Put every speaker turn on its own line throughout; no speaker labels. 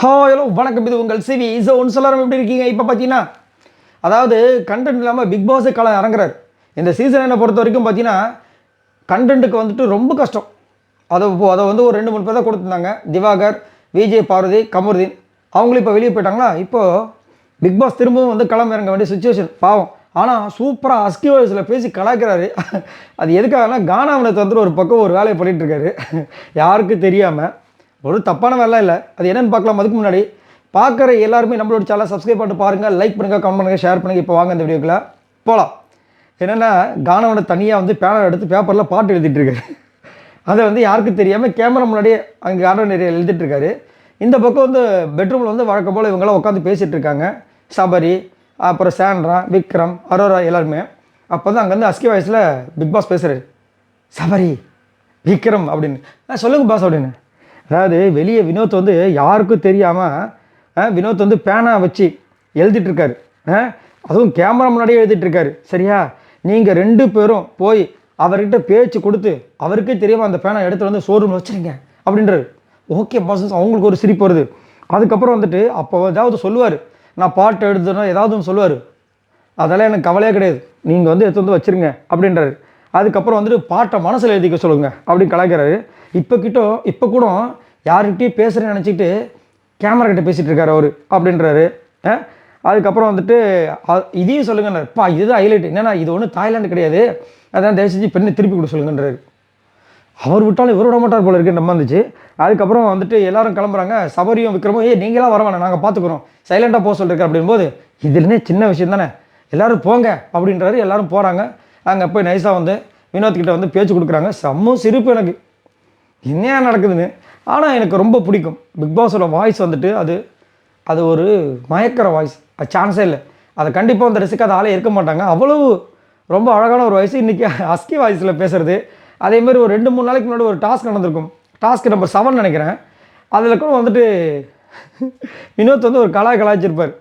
Hello வணக்கம், இது உங்கள் சிவி. ஒன்று சொல்லாரம் எப்படி இருக்கீங்க? இப்போ பார்த்தீங்கன்னா, அதாவது கண்டென்ட் இல்லாமல் பிக் பாஸே களம் இறங்குறாரு. இந்த சீசன் என்னை பொறுத்த வரைக்கும் பார்த்தீங்கன்னா, கண்டென்ட்டுக்கு வந்துட்டு ரொம்ப கஷ்டம். அதை வந்து ஒரு 2-3 பேர் தான் கொடுத்துருந்தாங்க. திவாகர், விஜய், பார்வதி, கமருதீன் அவங்களும் இப்போ வெளியே போயிட்டாங்களா. இப்போது பிக் பாஸ் திரும்பவும் வந்து களம் இறங்க வேண்டிய சுச்சுவேஷன். பாவம். ஆனால் சூப்பராக அஸ்கி வாய்ஸில் பேசி கலாய்க்கிறாரு. அது எதுக்காகனா, கானாவனத்தை வந்துட்டு ஒரு பக்கம் ஒரு வேலையை பண்ணிகிட்ருக்காரு, யாருக்கும் தெரியாமல். ஒரு தப்பான வேலை இல்லை. அது என்னென்னு பார்க்கலாம். அதுக்கு முன்னாடி பார்க்குற எல்லாருமே நம்மளோட சேனலை சப்ஸ்கிரைப் பண்ணிட்டு பாருங்கள், லைக் பண்ணுங்கள், கமெண்ட் பண்ணுங்கள், ஷேர் பண்ணுங்கள். இப்போ வாங்க இந்த வீடியோக்குள்ள போகலாம். என்னென்னா, கானாவோட தனியாக வந்து பேனர் எடுத்து பேப்பரில் பாட்டு எழுதிட்டு இருக்காரு. அதை வந்து யாருக்கும் தெரியாமல் கேமரா முன்னாடியே அங்கே கார்டன் ஏரியா எழுதிட்டு இருக்காரு. இந்த பக்கம் வந்து பெட்ரூமில் வந்து வழக்கம் போல் இவங்களாம் உட்காந்து பேசிகிட்டு இருக்காங்க. சபரி, அப்புறம் சாண்ட்ரா, விக்ரம், அரோரா எல்லாருமே. அப்போ தான் அங்கேருந்து அஸ்கி வாய்ஸில் பிக் பாஸ் பேசுகிறாரு. சபரி, விக்ரம் அப்படின்னு சொல்லுங்கள் பாஸ் அப்படின்னு. அதாவது வெளியே வினோத் வந்து யாருக்கும் தெரியாமல் வினோத் வந்து பேனா வச்சு எழுதிட்டுருக்காரு. அதுவும் கேமரா முன்னாடியே எழுதிட்டுருக்காரு. சரியா? நீங்கள் 2 பேரும் போய் அவர்கிட்ட பேச்சு கொடுத்து அவருக்கே தெரியாமல் அந்த பேனா எடுத்துகிட்டு வந்து ஷோரூமில் வச்சுருங்க அப்படின்றாரு. ஓகே பாஸ், அவங்களுக்கு ஒரு சிரிப்பு வருது. அதுக்கப்புறம் வந்துட்டு அப்போ ஏதாவது சொல்லுவார், நான் பாட்டு எழுதுனா ஏதாவது ஒன்று சொல்லுவார். அதெல்லாம் எனக்கு கவலையே கிடையாது, நீங்கள் வந்து எடுத்து வந்து வச்சுருங்க அப்படின்றாரு. அதுக்கப்புறம் வந்துட்டு பாட்டை மனசில் எழுதிக்க சொல்லுங்கள் அப்படின்னு கலாய்க்கிறாரு. இப்போ கூட யார்கிட்டையும் பேசுகிறேன்னு நினச்சிக்கிட்டு கேமரா கிட்ட பேசிகிட்டு இருக்காரு அவர் அப்படின்றாரு. அதுக்கப்புறம் வந்துட்டு இதையும் சொல்லுங்கன்னாப்பா, இதுதான் ஹைலைட். என்னென்னா, இது ஒன்றும் தாய்லாண்டு கிடையாது, அதான் தயவு செஞ்சு பெண்ணை திருப்பி கொடுக்க சொல்லுங்கன்றாரு. அவர் விட்டாலும் இவர் விட மாட்டார் போல இருக்கு நம்ம வந்துச்சு. அதுக்கப்புறம் வந்துட்டு எல்லாரும் கிளம்புறாங்க. சபரியும் விக்ரமும், நீங்களாம் வர வேணாம், நாங்கள் பார்த்துக்குறோம், சைலண்டாக போக சொல்லிருக்காரு அப்படின்போது, இதுலேருந்தே சின்ன விஷயம் தானே, எல்லோரும் போங்க அப்படின்றாரு. எல்லோரும் போகிறாங்க. அங்கே போய் நைஸாக வந்து வினோத்கிட்ட வந்து பேச்சு கொடுக்குறாங்க. செம்ம சிரிப்பு எனக்கு, என்ன நடக்குதுன்னு. ஆனால் எனக்கு ரொம்ப பிடிக்கும் பிக் பாஸோட வாய்ஸ் வந்துட்டு. அது ஒரு மயக்கிற வாய்ஸ், அது சான்ஸே இல்லை. அதை கண்டிப்பாக வந்து ரசிக்காத ஆளே இருக்க மாட்டாங்க. அவ்வளவு ரொம்ப அழகான ஒரு வாய்ஸ். இன்றைக்கி அஸ்கி வாய்ஸில் பேசுகிறது. அதேமாதிரி ஒரு 2-3 நாளைக்கு முன்னாடி ஒரு டாஸ்க் நடந்திருக்கும், டாஸ்க் நம்பர் 7 நினைக்கிறேன். அதில் கூட வந்துட்டு வினோத் வந்து ஒரு கலாய்ச்சிருப்பார்.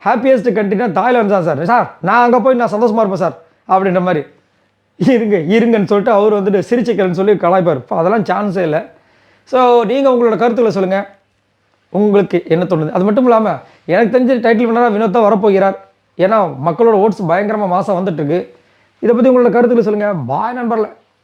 ஹாப்பியஸ்ட் கண்ட்ரினா தாய்லாந்து தான் சார். சார் நான் அங்கே போய் நான் சந்தோஷமாக இருப்பேன் சார் அப்படின்ற மாதிரி. இருங்கன்னு சொல்லிட்டு அவர் வந்துட்டு சிரிச்சிக்கிறேன்னு சொல்லி கலாய்ப்பார். அதெல்லாம் சான்ஸே இல்லை. ஸோ நீங்கள் உங்களோட கருத்துக்களை சொல்லுங்கள், உங்களுக்கு என்ன தோணுது. அது மட்டும் இல்லாமல் எனக்கு தெரிஞ்ச டைட்டில் வின்னராக வினோத் தான் வரப்போகிறார். ஏன்னா மக்களோட ஓட்ஸ் பயங்கரமாக மாதம் வந்துட்டுருக்கு. இதை பற்றி உங்களோட கருத்துக்களை சொல்லுங்கள். பாய் நண்பர்ல.